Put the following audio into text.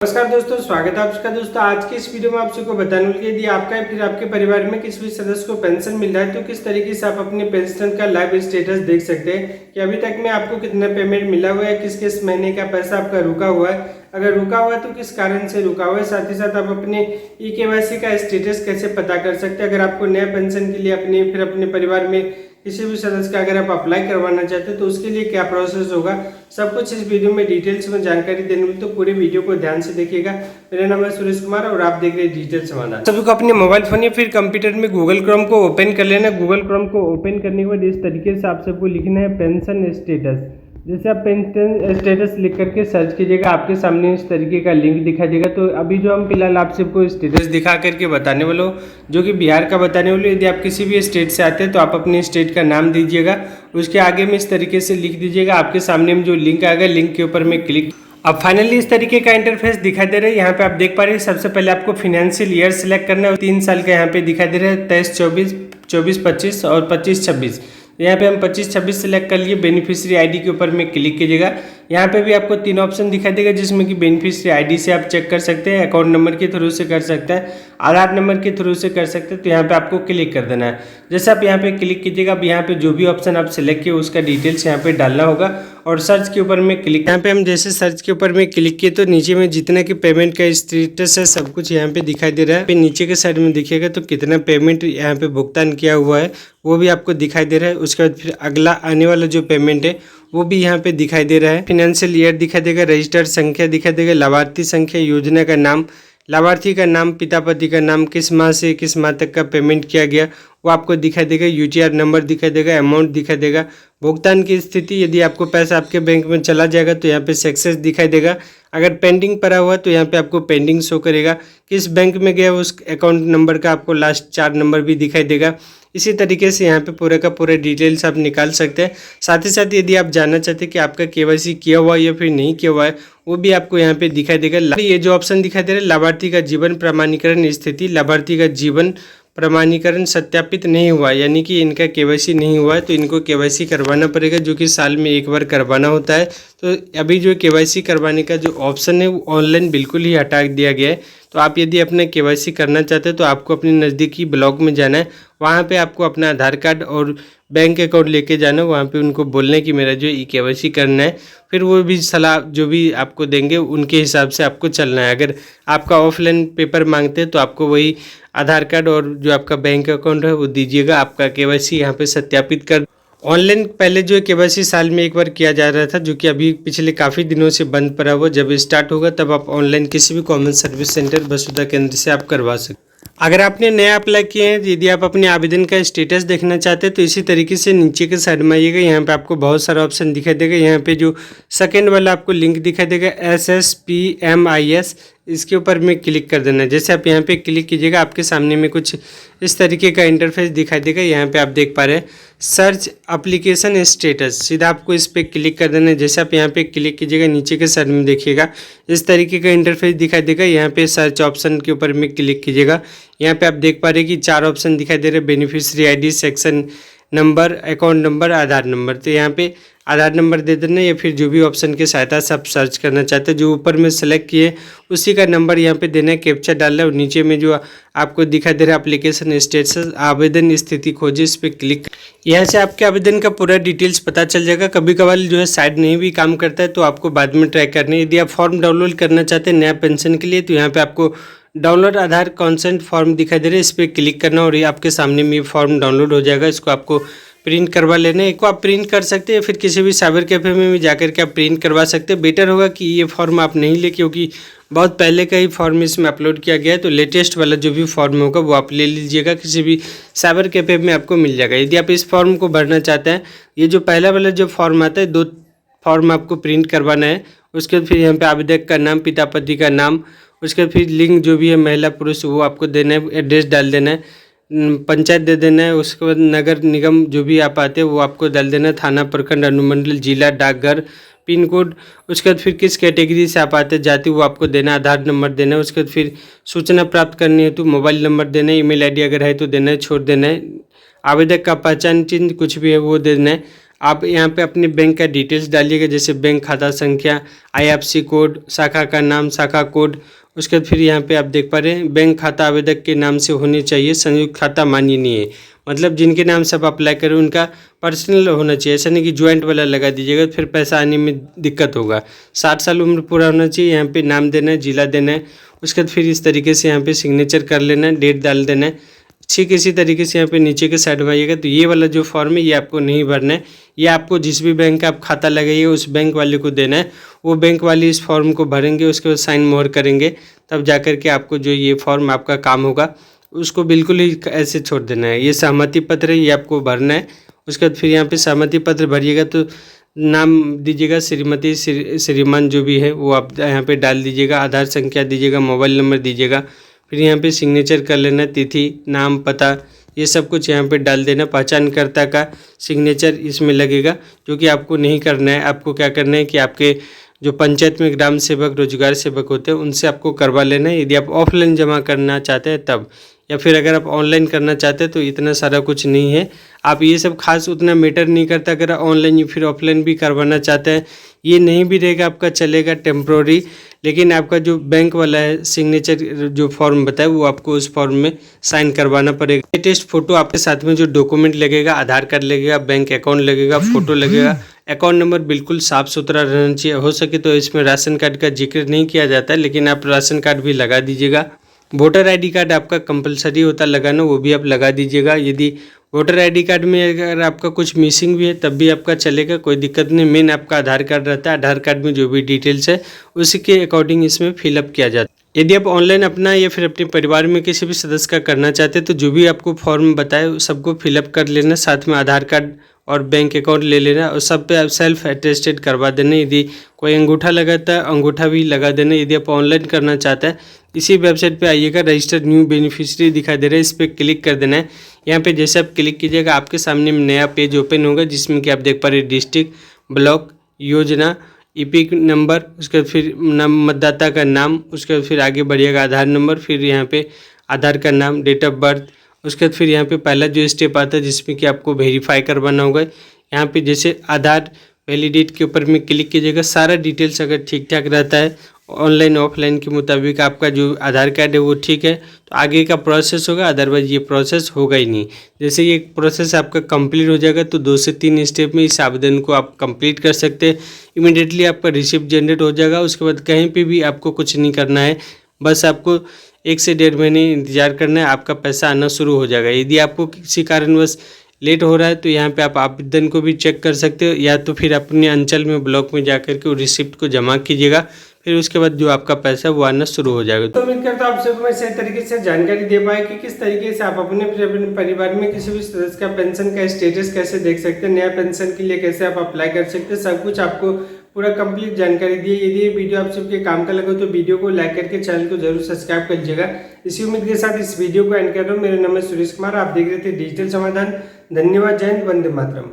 नमस्कार दोस्तों, स्वागत है आपका। दोस्तों आज की इस वीडियो में आप सबको बताने के यदि आपका या फिर आपके परिवार में किसी भी सदस्य को पेंशन मिल रहा है तो किस तरीके से आप अपने पेंशन का लाइव स्टेटस देख सकते हैं कि अभी तक में आपको कितना पेमेंट मिला हुआ है, किस किस महीने का पैसा आपका रुका हुआ है, अगर रुका हुआ है तो किस कारण से रुका हुआ है। साथ ही साथ आप अपने KYC का स्टेटस कैसे पता कर सकते हैं। अगर आपको नया पेंशन के लिए अपने परिवार में किसी भी सदस्य का अगर आप अप्लाई करवाना चाहते हैं तो उसके लिए क्या प्रोसेस होगा, सब कुछ इस वीडियो में डिटेल्स में जानकारी देने वाली, तो पूरे वीडियो को ध्यान से देखिएगा। मेरा नाम है सुरेश कुमार और आप देख रहे हैं डिजिटल समाधान। सभी को अपने मोबाइल फोन या फिर कंप्यूटर में गूगल क्रोम को ओपन कर लेना। गूगल क्रोम को ओपन करने के बाद इस तरीके से आप सबको लिखना है पेंशन स्टेटस। जैसे आप पेंशन स्टेटस लिख करके सर्च कीजिएगा, आपके सामने इस तरीके का लिंक दिखाई देगा। तो अभी जो हम फिलहाल आप सबको स्टेटस दिखा करके बताने वाले हो, जो कि बिहार का बताने वाले। यदि आप किसी भी स्टेट से आते हैं तो आप अपने स्टेट का नाम दीजिएगा, उसके आगे में इस तरीके से लिख दीजिएगा। आपके सामने में जो लिंक आएगा, लिंक के ऊपर में क्लिक। अब फाइनली इस तरीके का इंटरफेस दिखाई दे रहा है। यहाँ पे आप देख पा रहे हैं, सबसे पहले आपको फाइनेंशियल ईयर सिलेक्ट करना है। 3 साल का यहाँ पे दिखाई दे रहा है, 23-24, 24-25 और 25-26। यहाँ पे हम 25-26 सेलेक्ट कर लिए। बेनिफिशियरी आईडी के ऊपर में क्लिक कीजिएगा। यहाँ पे भी आपको 3 ऑप्शन दिखाई देगा, जिसमें कि बेनिफिशियरी आईडी से आप चेक कर सकते हैं, अकाउंट नंबर के थ्रू से कर सकते हैं, आधार नंबर के थ्रू से कर सकते हैं। तो यहाँ पे आपको क्लिक कर देना है। जैसे आप यहाँ पे क्लिक कीजिएगा, अब यहाँ पे जो भी ऑप्शन आप सेलेक्ट किए उसका डिटेल्स यहाँ पे डालना होगा और सर्च के ऊपर में क्लिक। यहाँ पे हम जैसे सर्च के ऊपर में क्लिक किए तो नीचे में जितना कि पेमेंट का स्टेटस है सब कुछ यहाँ पे दिखाई दे रहा है। नीचे के साइड में देखिएगा तो कितना पेमेंट यहाँ पे भुगतान किया हुआ है वो भी आपको दिखाई दे रहा है। उसके बाद फिर अगला आने वाला जो पेमेंट है वो भी यहाँ पे दिखाई दे रहा है। फाइनेंशियल ईयर दिखाई देगा, रजिस्टर्ड संख्या दिखाई देगा, लाभार्थी संख्या, योजना का नाम, लाभार्थी का नाम, पिता पति का नाम, किस माह से किस माह तक का पेमेंट किया गया वो आपको दिखाई देगा, UTR नंबर दिखाई देगा, अमाउंट दिखाई देगा, भुगतान की स्थिति। यदि आपको पैसा आपके बैंक में चला जाएगा तो यहाँ पे सक्सेस दिखाई देगा। अगर पेंडिंग पड़ा हुआ तो यहाँ पे आपको पेंडिंग शो करेगा। किस बैंक में गया उस अकाउंट नंबर का आपको लास्ट 4 नंबर भी दिखाई देगा। इसी तरीके से यहाँ पे पूरे का पूरा डिटेल्स आप निकाल सकते हैं। साथ ही साथ यदि आप जानना चाहते हैं कि आपका KYC किया हुआ है या फिर नहीं किया हुआ है वो भी आपको यहाँ पे दिखाई देगा। ये जो ऑप्शन दिखाई दे रहा है, लाभार्थी का जीवन प्रमाणीकरण स्थिति, लाभार्थी का जीवन प्रमाणीकरण सत्यापित नहीं हुआ, यानी कि इनका KYC नहीं हुआ है तो इनको KYC करवाना पड़ेगा, जो कि साल में एक बार करवाना होता है। तो अभी जो KYC करवाने का जो ऑप्शन है वो ऑनलाइन बिल्कुल ही हटा दिया गया है। तो आप यदि अपना KYC करना चाहते हैं तो आपको अपने नज़दीकी ब्लॉक में जाना है, वहाँ पे आपको अपना आधार कार्ड और बैंक अकाउंट लेके जाना है। वहाँ पे उनको बोलना है कि मेरा जो KYC करना है, फिर वो भी सलाह जो भी आपको देंगे उनके हिसाब से आपको चलना है। अगर आपका ऑफलाइन पेपर मांगते हैं तो आपको वही आधार कार्ड और जो आपका बैंक अकाउंट है वो दीजिएगा। आपका KYC यहाँ पे सत्यापित कर। ऑनलाइन पहले जो KYC साल में एक बार किया जा रहा था, जो कि अभी पिछले काफ़ी दिनों से बंद पड़ा हुआ। जब स्टार्ट होगा तब आप ऑनलाइन किसी भी कॉमन सर्विस सेंटर, वसुधा केंद्र से आप करवा सकते। अगर आपने नया अप्लाई किए हैं, यदि आप अपने आवेदन का स्टेटस देखना चाहते हैं तो इसी तरीके से नीचे के साइड में आइएगा। यहाँ पे आपको बहुत सारा ऑप्शन दिखाई देगा। यहाँ पे जो सेकंड वाला आपको लिंक दिखाई देगा SSPMIS, इसके ऊपर में क्लिक कर देना है। जैसे आप यहाँ पे क्लिक कीजिएगा, आपके सामने में कुछ इस तरीके का इंटरफेस दिखाई देगा। यहाँ पे आप देख पा रहे हैं सर्च एप्लीकेशन स्टेटस, सीधा आपको इस पर क्लिक कर देना है। जैसे आप यहाँ पे क्लिक कीजिएगा, नीचे के साइड में देखिएगा इस तरीके का इंटरफेस दिखाई देगा। यहाँ पे सर्च ऑप्शन के ऊपर में क्लिक कीजिएगा। यहाँ पे आप देख पा रहे हैं कि 4 ऑप्शन दिखाई दे रहे हैं, beneficiary ID, section number, account number, Aadhaar number. तो यहाँ पे आधार नंबर दे देना या फिर जो भी ऑप्शन के सहायता से आप सर्च करना चाहते हैं, जो ऊपर में सेलेक्ट किए उसी का नंबर यहाँ पे देना है, कैप्चा डालना है। और नीचे में जो आपको दिखाई दे रहा है एप्लीकेशन स्टेटस, आवेदन स्थिति खोजे, इस पर क्लिक। यहाँ से आपके आवेदन का पूरा डिटेल्स पता चल जाएगा। कभी कभार जो है साइट नहीं भी काम करता है तो आपको बाद में ट्राई करना है। यदि आप फॉर्म डाउनलोड करना चाहते हैं नया पेंशन के लिए तो यहाँ पे आपको डाउनलोड आधार कंसेंट फॉर्म दिखाई दे रहा है, इस पर क्लिक करना और ये आपके सामने में फॉर्म डाउनलोड हो जाएगा। इसको आपको प्रिंट करवा लेना है। एक को आप प्रिंट कर सकते हैं, फिर किसी भी साइबर कैफे में भी जाकर के आप प्रिंट करवा सकते हैं। बेटर होगा कि ये फॉर्म आप नहीं ले, क्योंकि बहुत पहले का ही फॉर्म इसमें अपलोड किया गया है। तो लेटेस्ट वाला जो भी फॉर्म होगा वो आप ले लीजिएगा, किसी भी साइबर कैफे में आपको मिल जाएगा। यदि आप इस फॉर्म को भरना चाहते हैं, ये जो पहला वाला जो फॉर्म आता है, 2 फॉर्म आपको प्रिंट करवाना है। उसके बाद फिर यहाँ पे आवेदक का नाम, पिता पति का नाम, उसके बाद फिर लिंग जो भी है महिला पुरुष वो आपको देना है, एड्रेस डाल देना है, पंचायत दे देना है। उसके बाद नगर निगम जो भी आप आते हैं वो आपको डाल देना है, थाना, प्रखंड, अनुमंडल, जिला, डाकघर, पिन कोड। उसके बाद फिर किस कैटेगरी से आप आते हैं, जाति, वो आपको देना है, आधार नंबर देना है। उसके बाद फिर सूचना प्राप्त करनी है तो मोबाइल नंबर देना है, ईमेल आईडी अगर है तो देना है, छोड़ देना है। आवेदक का पहचान चिन्ह कुछ भी है वो देना है। आप यहाँ पे अपने बैंक का डिटेल्स डालिएगा, जैसे बैंक खाता संख्या, IFSC कोड, शाखा का नाम, शाखा कोड। उसके बाद फिर यहाँ पे आप देख पा रहे हैं बैंक खाता आवेदक के नाम से होने चाहिए, संयुक्त खाता मान्य नहीं है। मतलब जिनके नाम से आप अप्लाई करें उनका पर्सनल होना चाहिए, ऐसा नहीं कि ज्वाइंट वाला लगा दीजिएगा, फिर पैसा आने में दिक्कत होगा। 60 साल उम्र पूरा होना चाहिए। यहाँ पे नाम देना है, जिला देना है। उसके बाद फिर इस तरीके से यहाँ पे सिग्नेचर कर लेना है, डेट डाल देना है। ठीक इसी तरीके से यहाँ पे नीचे के साइड में आइएगा तो ये वाला जो फॉर्म है ये आपको नहीं भरना है। ये आपको जिस भी बैंक का आप खाता लगाइए उस बैंक वाले को देना है। वो बैंक वाले इस फॉर्म को भरेंगे, उसके बाद साइन मोहर करेंगे, तब जा कर के आपको जो ये फॉर्म आपका काम होगा उसको बिल्कुल ही ऐसे छोड़ देना है। ये सहमति पत्र है, ये आपको भरना है। उसके बाद फिर यहाँ पे सहमति पत्र भरिएगा तो नाम दीजिएगा, श्रीमती श्रीमान जो भी है वो आप यहाँ पे डाल दीजिएगा, आधार संख्या दीजिएगा, मोबाइल नंबर दीजिएगा। फिर यहाँ पे सिग्नेचर कर लेना, तिथि, नाम, पता, ये सब कुछ यहाँ पे डाल देना। पहचानकर्ता का सिग्नेचर इसमें लगेगा, जो कि आपको नहीं करना है। आपको क्या करना है कि आपके जो पंचायत में ग्राम सेवक, रोजगार सेवक होते हैं उनसे आपको करवा लेना है, यदि आप ऑफलाइन जमा करना चाहते हैं तब। या फिर अगर आप ऑनलाइन करना चाहते हैं तो इतना सारा कुछ नहीं है। आप ये सब खास उतना मैटर नहीं करता, अगर ऑनलाइन या फिर ऑफलाइन भी करवाना चाहते हैं ये नहीं भी रहेगा, आपका चलेगा टेम्प्रोरी। लेकिन आपका जो बैंक वाला है सिग्नेचर जो फॉर्म बताया वो आपको उस फॉर्म में साइन करवाना पड़ेगा। लेटेस्ट फोटो आपके साथ में जो डॉक्यूमेंट लगेगा, आधार कार्ड लगेगा, बैंक अकाउंट लगेगा, फोटो लगेगा, अकाउंट नंबर बिल्कुल साफ़ सुथरा रहना चाहिए। हो सके तो इसमें राशन कार्ड का जिक्र नहीं किया जाता है, लेकिन आप राशन कार्ड भी लगा दीजिएगा। वोटर ID कार्ड आपका कंपलसरी होता है लगाना, वो भी आप लगा दीजिएगा। यदि वोटर ID कार्ड में अगर आपका कुछ मिसिंग भी है तब भी आपका चलेगा, कोई दिक्कत नहीं। मेन आपका आधार कार्ड रहता है, आधार कार्ड में जो भी डिटेल्स है उसी के अकॉर्डिंग इसमें फिलअप किया जाता है। यदि आप ऑनलाइन अपना या फिर अपने परिवार में किसी भी सदस्य का करना चाहते हैं तो जो भी आपको फॉर्म बताए सबको फिलअप कर लेना, साथ में आधार कार्ड और बैंक अकाउंट ले लेना और सब पे आप सेल्फ अटेस्टेड करवा देना। यदि कोई अंगूठा लगाता है अंगूठा भी लगा देना। यदि आप ऑनलाइन करना चाहते हैं इसी वेबसाइट पे आइएगा, रजिस्टर न्यू बेनिफिशियरी दिखाई दे रहा है, इस पर क्लिक कर देना है। यहाँ पे जैसे आप क्लिक कीजिएगा आपके सामने नया पेज ओपन होगा, जिसमें कि आप देख पा रहे डिस्ट्रिक्ट, ब्लॉक, योजना, EPIC नंबर, उसके बाद फिर मतदाता का नाम, उसके बाद फिर आगे बढ़िएगा आधार नंबर, फिर यहाँ पे आधार का नाम, डेट ऑफ बर्थ। उसके बाद फिर यहाँ पे पहला जो स्टेप आता है जिसमें कि आपको वेरीफाई करवाना होगा। यहाँ पे जैसे आधार वैलिडेट के ऊपर में क्लिक कीजिएगा। सारा डिटेल्स अगर ठीक ठाक रहता है ऑनलाइन ऑफलाइन के मुताबिक, आपका जो आधार कार्ड है वो ठीक है तो आगे का प्रोसेस होगा, अदरवाइज ये प्रोसेस होगा ही नहीं। जैसे ये प्रोसेस आपका कंप्लीट हो जाएगा तो 2 से 3 स्टेप में इस आवेदन को आप कंप्लीट कर सकते हैं। इमीडिएटली आपका रिसिप्ट जनरेट हो जाएगा। उसके बाद कहीं पे भी आपको कुछ नहीं करना है, बस आपको 1 से 1.5 महीने इंतजार करना है, आपका पैसा आना शुरू हो जाएगा। यदि आपको किसी कारणवश लेट हो रहा है तो यहाँ पे आप आवेदन को भी चेक कर सकते हो, या तो फिर अपने अंचल में ब्लॉक में जाकर के वो रिसिप्ट को जमा कीजिएगा, फिर उसके बाद जो आपका पैसा वो आना शुरू हो जाएगा। तो उम्मीद करता हूँ आप सबको मैं सही तरीके से जानकारी दे पाए कि किस तरीके से आप अपने परिवार में किसी भी सदस्य का पेंशन का स्टेटस कैसे देख सकते हैं, नया पेंशन के लिए कैसे आप अप्लाई कर सकते हैं, सब कुछ आपको पूरा कंप्लीट जानकारी दी है। यदि ये वीडियो आप सबके काम का लगा तो वीडियो को लाइक करके चैनल को जरूर सब्सक्राइब कर लीजिएगा। इसी उम्मीद के साथ इस वीडियो को एंड कर रहा हूँ। मेरा नाम है सुरेश कुमार, आप देख रहे थे डिजिटल समाधान। धन्यवाद, जय हिंद, वंदे मातरम।